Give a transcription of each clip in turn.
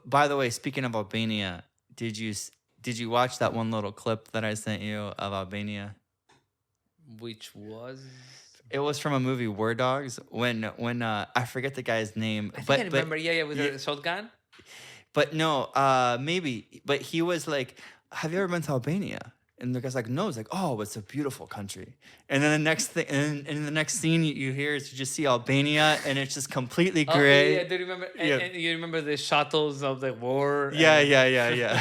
By the way, speaking of Albania, did you watch that one little clip that I sent you of Albania? Which was? It was from a movie, War Dogs. When I forget the guy's name, I think I remember. Yeah, with the shotgun. But no, maybe. But he was like, "Have you ever been to Albania?" And the guy's like, "No." It's like, "Oh, it's a beautiful country." And then the next thing, and in the next scene you hear is you just see Albania, and it's just completely gray. Yeah, I do remember. And you remember the shuttles of the war? Yeah.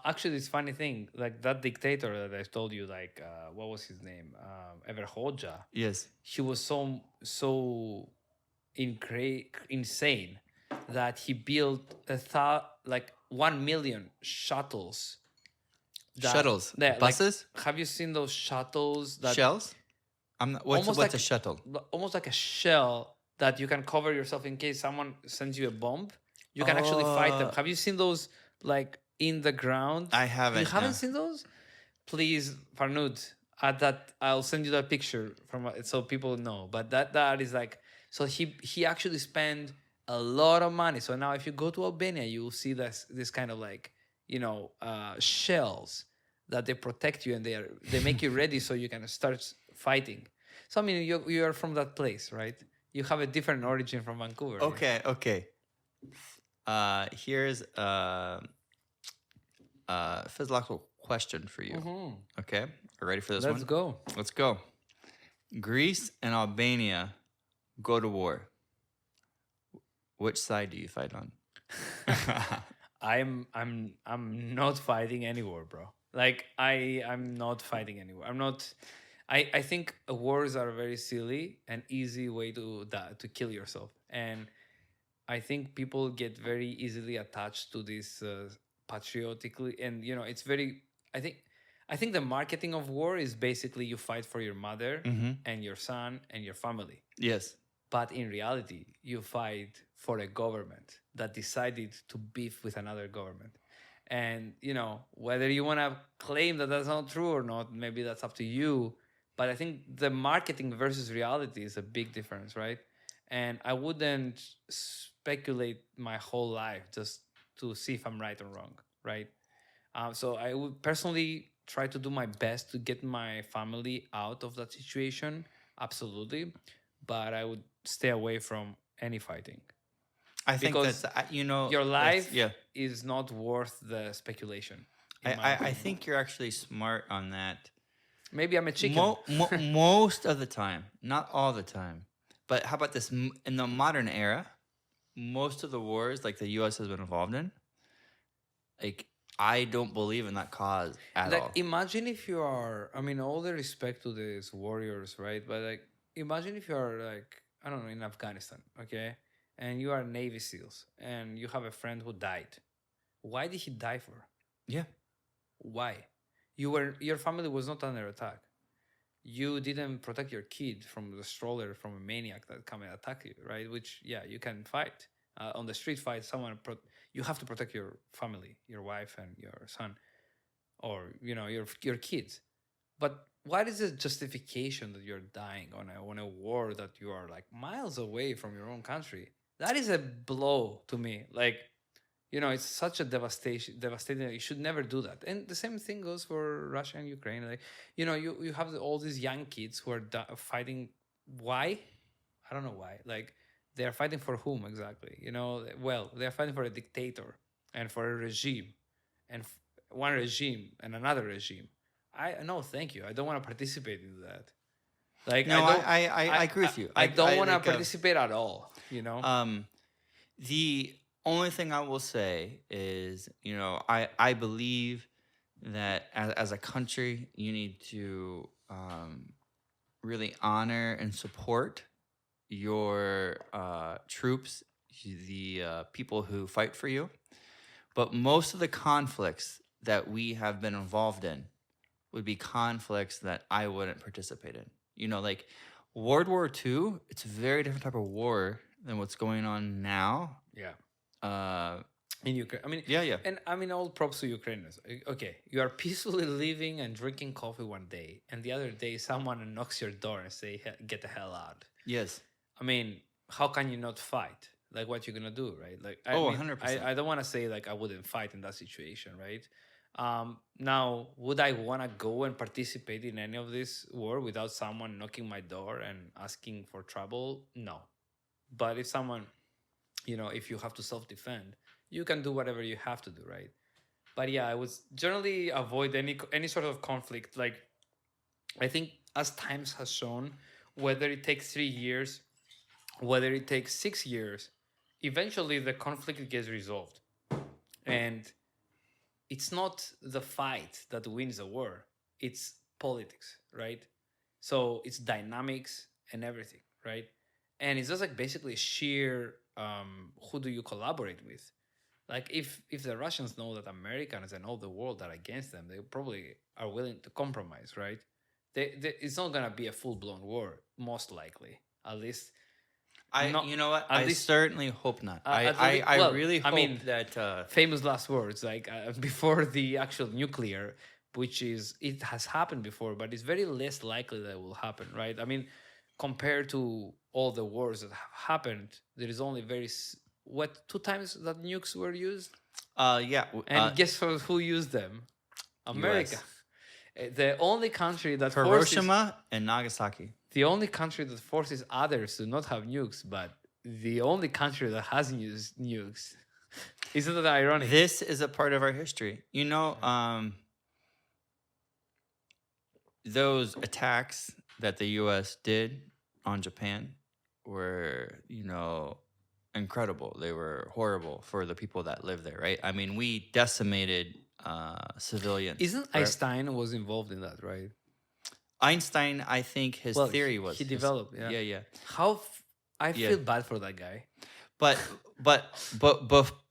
Actually, it's a funny thing. Like that dictator that I told you, like what was his name? Everhoja. Yes. He was so insane that he built like 1 million shuttles. Shuttles, buses. Like, have you seen those shuttles? Shells. I'm not. What's like, a shuttle? Almost like a shell that you can cover yourself in case someone sends you a bomb. You can actually fight them. Have you seen those like in the ground? I haven't. You haven't seen those? Please, Farnud, at that I'll send you that picture from so people know. But that is like, so he actually spent a lot of money. So now if you go to Albania, you will see this kind of like, shells that they protect you and they make you ready so you can start fighting. So I mean, you are from that place, right? You have a different origin from Vancouver. Okay. Here's a physiological question for you. Mm-hmm. Okay, are you ready for this one? Let's go. Greece and Albania go to war. Which side do you fight on? I'm not fighting any war, bro. Like I'm not fighting any war. I'm not. I think wars are a very silly and easy way to kill yourself, and I think people get very easily attached to this patriotically, and it's very. I think the marketing of war is basically you fight for your mother and your son and your family. Yes. But in reality, you fight for a government that decided to beef with another government. And, whether you want to claim that that's not true or not, maybe that's up to you. But I think the marketing versus reality is a big difference, right? And I wouldn't speculate my whole life just to see if I'm right or wrong, right? So I would personally try to do my best to get my family out of that situation, absolutely. But I would stay away from any fighting. I think because that's your life is not worth the speculation. I think you're actually smart on that. Maybe I'm a chicken. Most of the time, not all the time. But how about this? In the modern era, most of the wars like the U.S. has been involved in, like I don't believe in that cause at all. Imagine if you are. I mean, all the respect to these warriors, right? But like, imagine if you are like, I don't know, in Afghanistan, okay, and you are Navy SEALs, and you have a friend who died. Why did he die for? Yeah. Why? Your family was not under attack. You didn't protect your kid from the stroller from a maniac that come and attack you, right? Which, yeah, you can fight on the street fight. You have to protect your family, your wife and your son, or your kids. But what is the justification that you're dying on a war that you are like miles away from your own country? That is a blow to me. Like, it's such a devastating. You should never do that. And the same thing goes for Russia and Ukraine. Like, you have all these young kids who are fighting. Why? I don't know why. Like, they are fighting for whom exactly? Well, they are fighting for a dictator and for a regime, and one regime and another regime. No, thank you. I don't want to participate in that. Like, no, I agree with you. I don't want to participate at all. The only thing I will say is, I believe that as a country, you need to really honor and support your troops, the people who fight for you. But most of the conflicts that we have been involved in would be conflicts that I wouldn't participate in. Like World War II, it's a very different type of war than what's going on now. Yeah. In Ukraine. I mean, yeah. And I mean, all props to Ukrainians. Okay, you are peacefully living and drinking coffee one day, and the other day someone knocks your door and say, "Get the hell out." Yes. I mean, how can you not fight? Like, what you're gonna do, right? Like, I Oh, mean, 100%. I don't want to say like I wouldn't fight in that situation, right? Now, would I want to go and participate in any of this war without someone knocking my door and asking for trouble? No. But if someone, if you have to self defend, you can do whatever you have to do, right? But yeah, I would generally avoid any sort of conflict. Like, I think as times has shown, whether it takes 3 years, whether it takes 6 years, eventually the conflict gets resolved. And it's not the fight that wins the war, it's politics, right? So it's dynamics and everything, right? And it's just like basically sheer who do you collaborate with? Like if the Russians know that Americans and all the world are against them, they probably are willing to compromise, right? It's not gonna be a full blown war, most likely. At least not. You know what? At I least certainly hope not. I well, really I hope mean, that, famous last words like before the actual nuclear, which is it has happened before, but it's very less likely that it will happen, right? I mean, compared to all the wars that have happened, there is only what, two times that nukes were used, yeah, and guess who used them? America. U.S. The only country that forces Hiroshima and Nagasaki. the only country that forces others to not have nukes, but the only country that hasn't used nukes. Isn't that ironic? This is a part of our history. Those attacks that the U.S. did on Japan were, incredible. They were horrible for the people that live there, right? I mean, we decimated civilians. Isn't Einstein was involved in that, right? Einstein, I think his Well, theory was he developed. Yeah, yeah. I Yeah. feel bad for that guy. But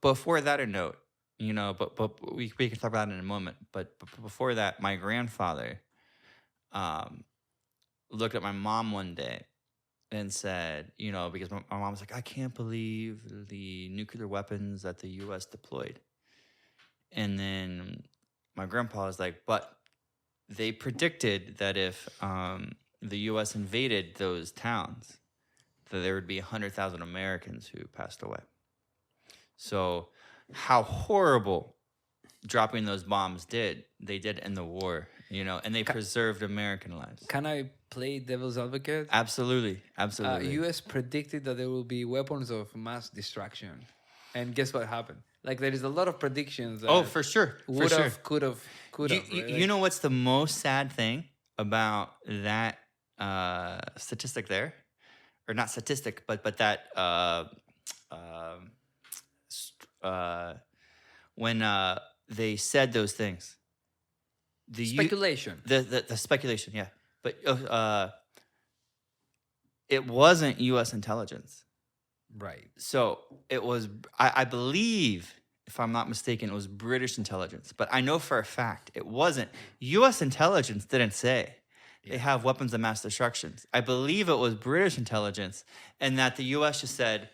before that, a note, but we can talk about it in a moment. But before that, my grandfather looked at my mom one day and said, because my mom was like, I can't believe the nuclear weapons that the U.S. deployed. And then my grandpa was like, but they predicted that if the U.S. invaded those towns, that there would be 100,000 Americans who passed away. So how horrible dropping those bombs they did in the war, and they preserved American lives. Can I play devil's advocate? Absolutely. U.S. predicted that there will be weapons of mass destruction, and guess what happened? Like, there is a lot of predictions that For sure. would have, could have, You know what's the most sad thing about that statistic there? Or not statistic, but that when they said those things, speculation. The speculation, yeah, but it wasn't U.S. intelligence, Right. so it was. I believe, if I'm not mistaken, it was British intelligence, but I know for a fact it wasn't. U.S. intelligence didn't say they have weapons of mass destruction. I believe it was British intelligence, and that the U.S. just said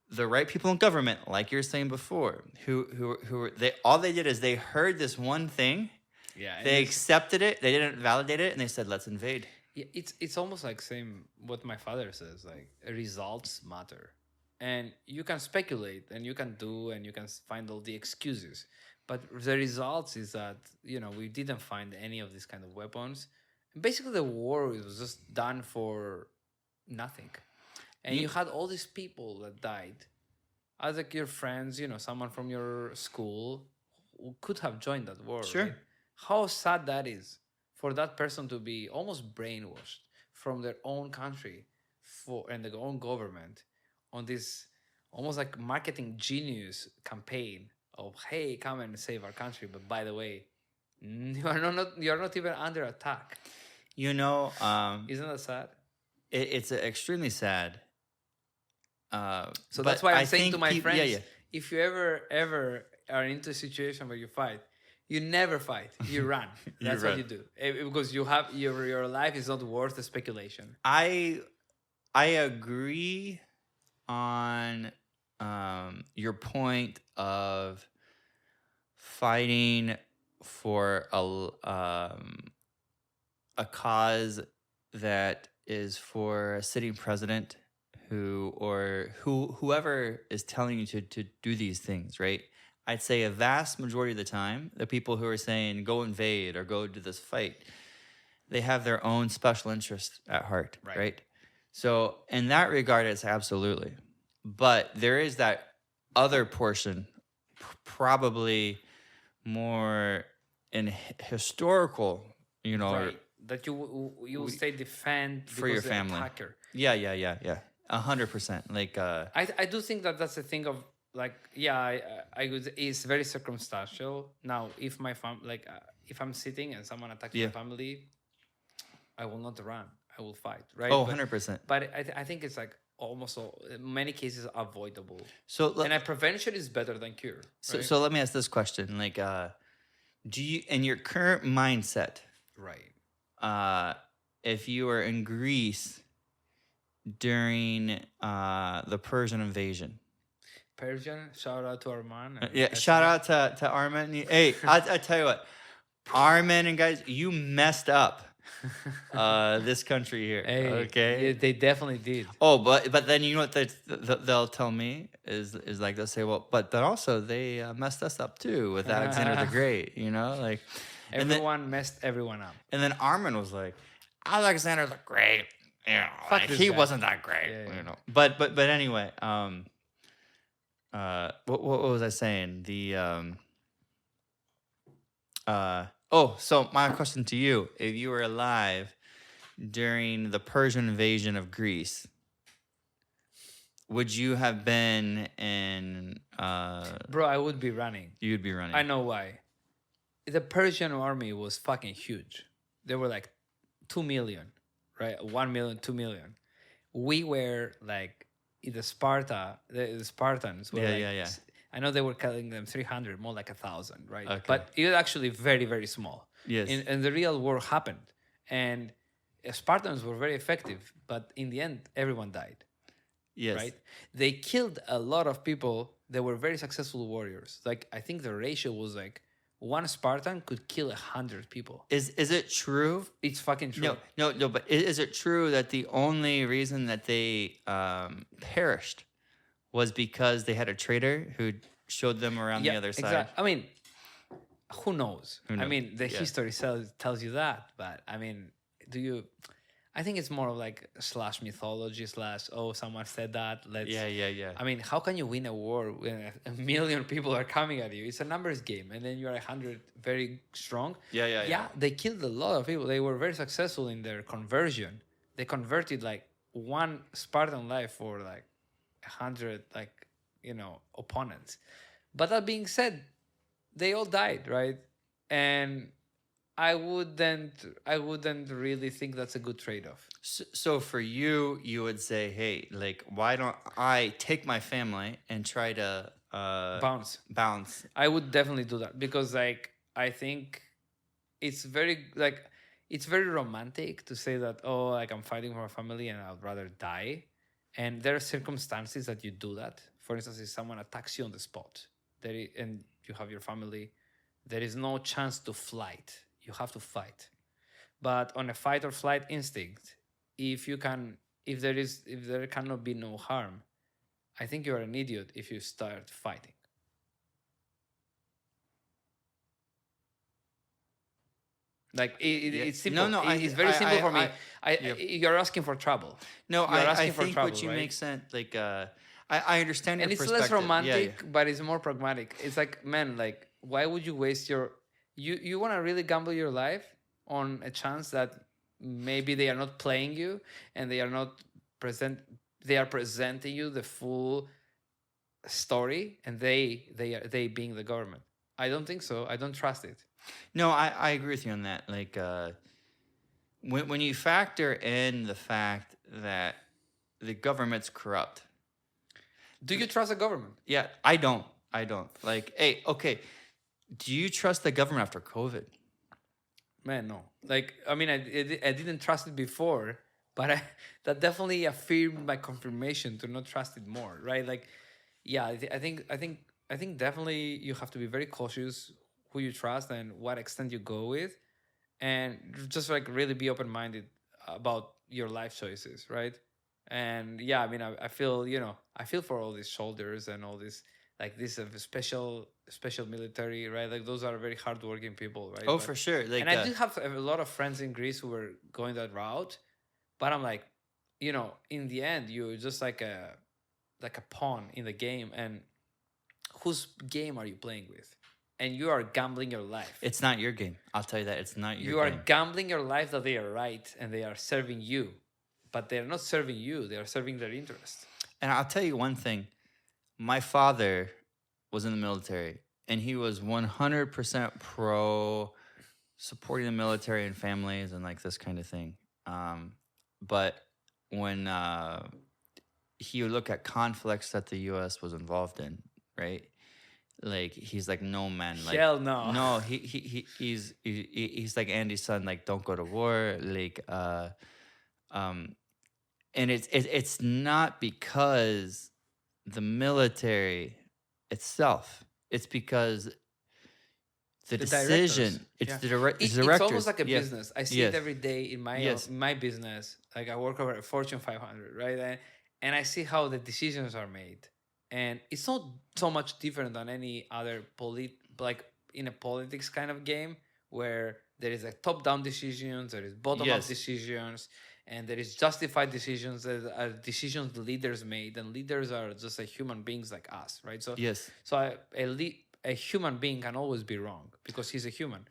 the right people in government, like you were saying before, who they all they did is they heard this one thing, they accepted it, they didn't validate it, and they said, let's invade. Yeah, it's almost like same what my father says, like results matter. And you can speculate and you can do and you can find all the excuses, but the results is that we didn't find any of these kind of weapons. Basically the war was just done for nothing, and you had all these people that died, as like your friends, someone from your school who could have joined that war. Sure. Right? How sad that is for that person to be almost brainwashed from their own country and their own government on this almost like marketing genius campaign of, hey, come and save our country, but by the way, you're not even under attack. Isn't that sad? It's extremely sad. So that's why I'm saying to my friends, if you ever are into a situation where you fight, you never fight. You run. That's what you do, because you have your life is not worth the speculation. I agree on your point of fighting for a cause that is for a sitting president whoever is telling you to do these things, right? I'd say a vast majority of the time, the people who are saying go invade or go do this fight, they have their own special interest at heart, Right. right? So in that regard, it's absolutely. But there is that other portion, probably more in historical, Right. That you will stay defend for your because the family. attacker. Yeah. 100%. Like, I do think that that's a thing of like, yeah, I would, it's very circumstantial. Now, if my if I'm sitting and someone attacks yeah. my family, I will not run. I will fight, right? Oh, But 100%. I think it's like almost all, in many cases avoidable. So, And prevention is better than cure. so, Right? so let me ask this question. Like, do you, in your current mindset, Right. if you were in Greece during the Persian invasion, Persian, shout out to Arman. yeah, shout out to Armin. Hey, I tell you what, Armin and guys, you messed up this country here. Hey, Okay. yeah, they definitely did. Oh, but then you know what they'll tell me is like they'll say, well, but also they messed us up too with Alexander the Great, like, and then Everyone messed everyone up. and then Armin was like, Alexander the Great, Fuck like, this he guy. wasn't that great, Yeah. But anyway, what was I saying? So my question to you: if you were alive during the Persian invasion of Greece, would you have been in? Bro, I would be running. You'd be running. I know why. The Persian army was fucking huge. They were like 2 million, right? 1 million, 2 million. We were like the Spartans were Yeah. I know they were calling them 300, more like 1,000, right? Okay. But it was actually very, very small. Yes. And the real war happened. And Spartans were very effective, but in the end, everyone died. Yes. Right? They killed a lot of people. They were very successful warriors. Like, I think the ratio was like one Spartan could kill 100 people. Is it true? It's fucking true. No. But is it true that the only reason that they perished was because they had a traitor who showed them around the other side? I mean, who knows? Who knows? I mean, the Yeah. history tells you that, but I mean, I think it's more of like / mythology / someone said that. Yeah. I mean, how can you win a war when a million people are coming at you? It's a numbers game, and then you're 100 very strong. Yeah. They killed a lot of people. They were very successful in their conversion. They converted like one Spartan life for like 100 opponents. But that being said, they all died, right? And I wouldn't really think that's a good trade-off. So for you, you would say, hey, like, why don't I take my family and try to bounce? I would definitely do that because like I think it's very romantic to say that, oh, like I'm fighting for my family and I'd rather die. And there are circumstances that you do that. For instance, if someone attacks you on the spot, and you have your family, there is no chance to flight. You have to fight. But on a fight or flight instinct, if there cannot be no harm, I think you're an idiot if you start fighting. Like it's simple. No, it's very simple for me. Yeah. You're asking for trouble. No, You're asking I for think trouble, what you right? make sense. Like, I understand your And it's perspective. less romantic, Yeah. but it's more pragmatic. It's like, man, like, why would you waste you want to really gamble your life on a chance that maybe they are not playing you and they are presenting you the full story, and they being the government. I don't think so. I don't trust it. No, I agree with you on that. Like, when you factor in the fact that the government's corrupt. Do you trust the government? Yeah, I don't. Like, hey, okay. Do you trust the government after COVID? Man, no. Like, I mean, I didn't trust it before, but that definitely affirmed my confirmation to not trust it more, right? Like, yeah, I think definitely you have to be very cautious who you trust and what extent you go with, and just like really be open minded about your life choices, right? And yeah, I mean, I feel, I feel for all these soldiers and all this, like this special military, right? Like those are very hardworking people, right? Oh, But for sure. and I do have a lot of friends in Greece who were going that route, but I'm like, in the end, you're just like a pawn in the game, and whose game are you playing with? And you are gambling your life. it's not your game. I'll tell you that it's not your You are game. gambling your life that they are right and they are serving you, but they're not serving you, they are serving their interest. And I'll tell you one thing. My father was in the military, and he was 100% pro supporting the military and families and like this kind of thing. But when he would look at conflicts that the U.S. was involved in, right? Like he's like, no man, like Hell no. no, he's like Andy's son, like don't go to war, like um, and it's not because the military itself, it's because the The directors. decision, it's Yeah. the direct, it's It's directors. almost like a Yeah. business. I see it Yes. every day in Yes. my business. Like I work over at Fortune 500, right? And I see how the decisions are made. And it's not so much different than any other like in a politics kind of game where there is like top-down decisions, there is bottom-up Yes. decisions, and there is justified decisions that are decisions the leaders made, and leaders are just like human beings like us, right? So Yes. so a human being can always be wrong because he's a human.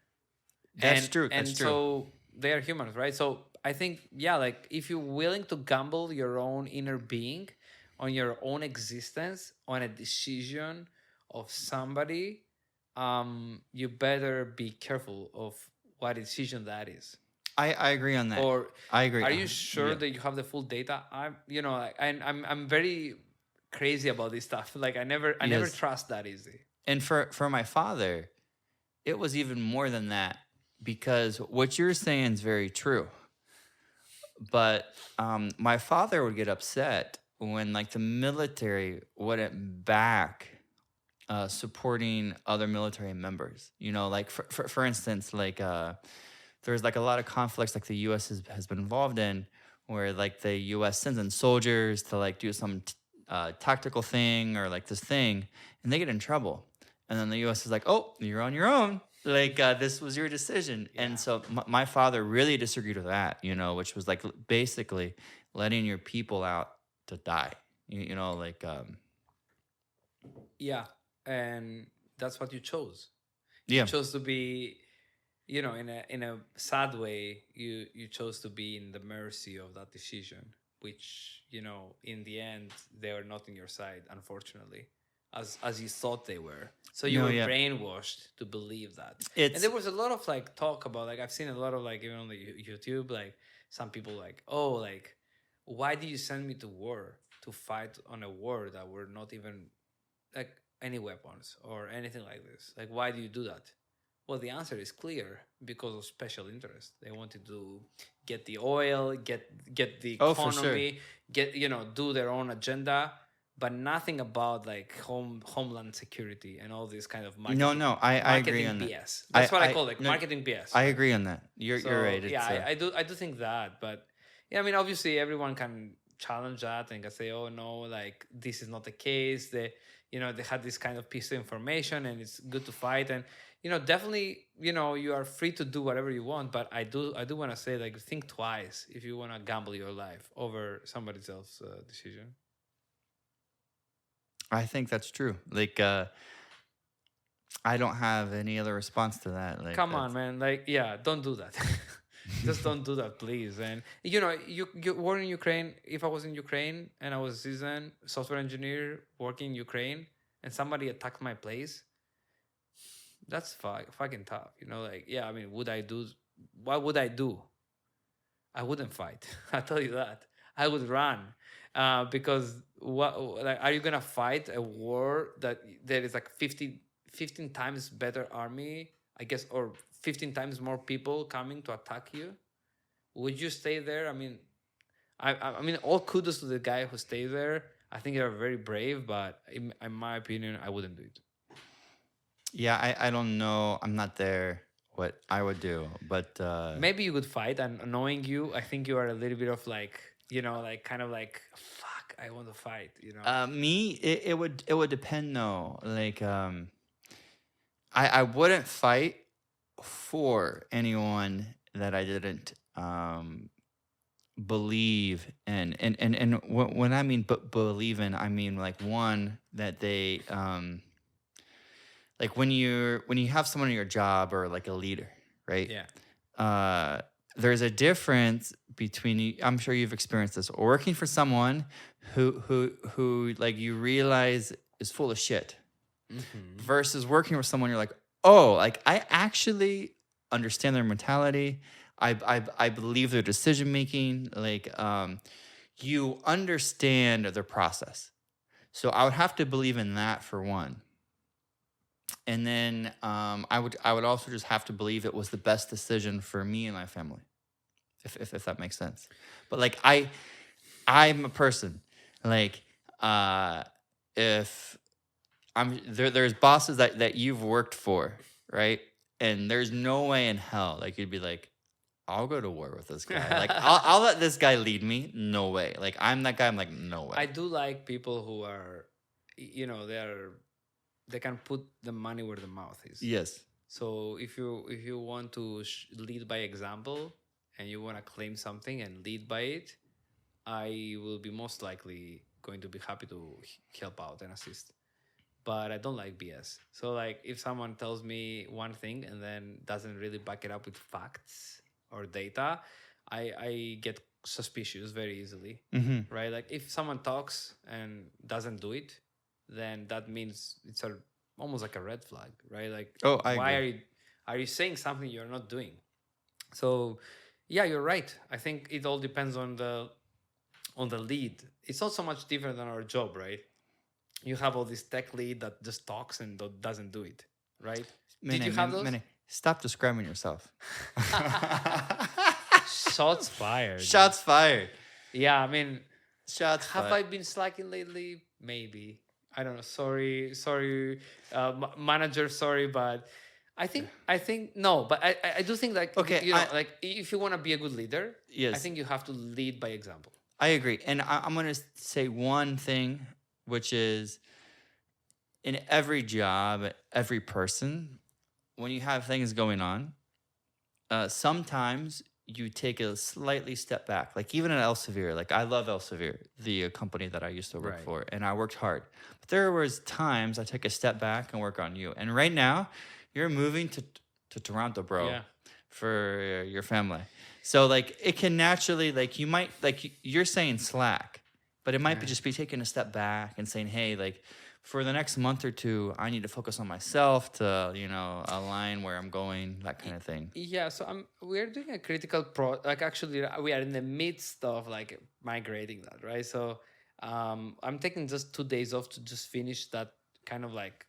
That's true. And That's true. so they are humans, right? So I think, yeah, like if you're willing to gamble your own inner being on your own existence on a decision of somebody, you better be careful of what decision that is. I agree on that. Or I agree. are you sure Yeah. that you have the full data? I'm very crazy about this stuff. Like I never Yes. trust that easy. And for my father, it was even more than that, because what you're saying is very true. But my father would get upset when like the military wouldn't back supporting other military members. You know, like for instance, like there's like a lot of conflicts like the U.S. has been involved in, where like the U.S. sends in soldiers to like do some tactical thing or like this thing, and they get in trouble, and then the U.S. is like, "Oh, you're on your own. Like this was your decision." Yeah. And so my father really disagreed with that, you know, which was like basically letting your people out to die. You know, like Yeah, and that's what you chose. yeah. You chose to be, in a sad way. You chose to be in the mercy of that decision, which in the end they are not in your side, unfortunately, as you thought they were. So you No, were yeah. brainwashed to believe that. It's And there was a lot of like talk about, like I've seen a lot of like even on the YouTube, like some people like, oh, like why did you send me to war to fight on a war that were not even like any weapons or anything like this? Like why do you do that? Well, the answer is clear: because of special interest. They wanted to get the oil, get the Oh, for sure. economy, get do their own agenda, but nothing about like homeland security and all this kind of marketing. No, I agree marketing on that. BS. That's what I call it, no, marketing BS. I right? agree on that. You're right. It's, Yeah, I do think that, but yeah, I mean, obviously, everyone can challenge that and can say, "Oh no, like this is not the case." They had this kind of piece of information, and it's good to fight. And definitely, you are free to do whatever you want. But I do want to say, like, think twice if you want to gamble your life over somebody else's decision. I think that's true. Like I don't have any other response to that. Like Come on, man. Like, yeah, don't do that. Just don't do that, please. And you were in Ukraine. If I was in Ukraine and I was a seasoned software engineer working in Ukraine and somebody attacked my place, that's fucking tough. Like, yeah, I mean, what would I do? I wouldn't fight. I'll tell you that. I would run. Because what, like, are you gonna fight a war that there is like 15 times better army, I guess, or 15 times more people coming to attack you? Would you stay there? I mean, I mean, all kudos to the guy who stayed there. I think you're very brave, but in my opinion, I wouldn't do it. yeah, I don't know. I'm not there. What I would do, but Maybe you could fight, and knowing you, I think you are a little bit of like, like kind of like, fuck, I want to fight, Me, it would depend though. Like, I wouldn't fight for anyone that I didn't believe in, and when I mean believe in, I mean like one that they like when you have someone in your job or like a leader, right? Yeah. uh there's a difference between I'm sure you've experienced this, working for someone who like you realize is full of shit, Hmm. versus working with someone you're like, oh, like I actually understand their mentality. I believe their decision making. Like, you understand their process. So I would have to believe in that for one. And then I would also just have to believe it was the best decision for me and my family, if that makes sense. But like I'm a person, like, if there's bosses that you've worked for, right? And there's no way in hell like you'd be like, I'll go to war with this guy. Like, I'll let this guy lead me. No way. Like, I'm that guy. I'm like, no I way. do like people who are, they can put the money where the mouth is. Yes. So if you want to lead by example, and you want to claim something and lead by it, I will be most likely going to be happy to help out and assist. But I don't like BS. So like if someone tells me one thing and then doesn't really back it up with facts or data, I get suspicious very easily. Mm-hmm. Right? Like if someone talks and doesn't do it, then that means it's almost like a red flag, right? Like Oh, I why agree. are you saying something you're not doing? So yeah, you're right. I think it all depends on the lead. It's not so much different than our job, right? You have all this tech lead that just talks and doesn't do it, right? Did Mene, you have Mene, those? Mene, stop describing yourself. Shots fired. Shots fired. Yeah, I mean, Shots have fired. I been slacking lately? Maybe. I don't know. Sorry, manager. Sorry, but I think no. But I do think like Okay, like if you want to be a good leader, I yes, think you have to lead by example. I agree. And I'm going to say one thing, which is in every job, every person, when you have things going on, sometimes you take a slightly step back. Like even at Elsevier, like I love Elsevier, the company that I used to work Right. for, and I worked hard. But there was times I take a step back and work on you. And right now, you're moving to Toronto, bro, Yeah. for your family. So like it can naturally, like you might, like you're saying slack, but it might be Yeah. just be taking a step back and saying, hey, like for the next month or two, I need to focus on myself to, align where I'm going, that kind of thing. Yeah, so we're doing a critical like actually we are in the midst of like migrating that, right? So I'm taking just 2 days off to just finish that kind of like,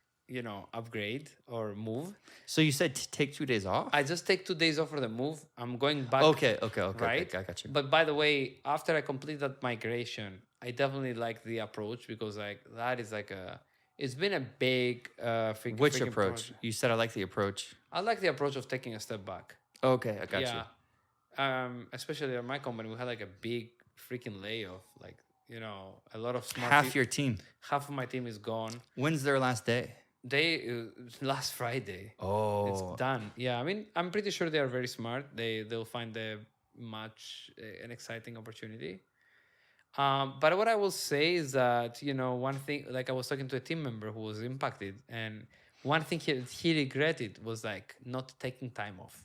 upgrade or move. So you said take 2 days off? I just take 2 days off for the move. I'm going back. Okay. Right? I got you. But by the way, after I complete that migration, I definitely like the approach because like that is like it's been a big Which freaking approach? project. You said I like the approach. I like the approach of taking a step back. Okay, I got you. Yeah. Especially at my company, we had like a big freaking layoff. Like, a lot of smart Half your team. half of my team is gone. When's their last day? Last Friday. It's Oh, done. Yeah, I mean, I'm pretty sure they are very smart. They'll find a much an exciting opportunity. But what I will say is that one thing, like I was talking to a team member who was impacted, and one thing he regretted was like not taking time off.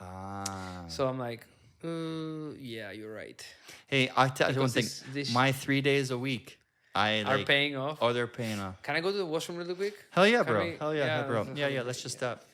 ah. So I'm like, yeah, you're right. Hey, I tell you one Because thing. this My 3 days a week, I are like. paying off. Oh, they're paying off. Can I go to the washroom really quick? Hell yeah, Can bro. we- Hell yeah, bro. that's Yeah, what yeah. we- Let's just stop.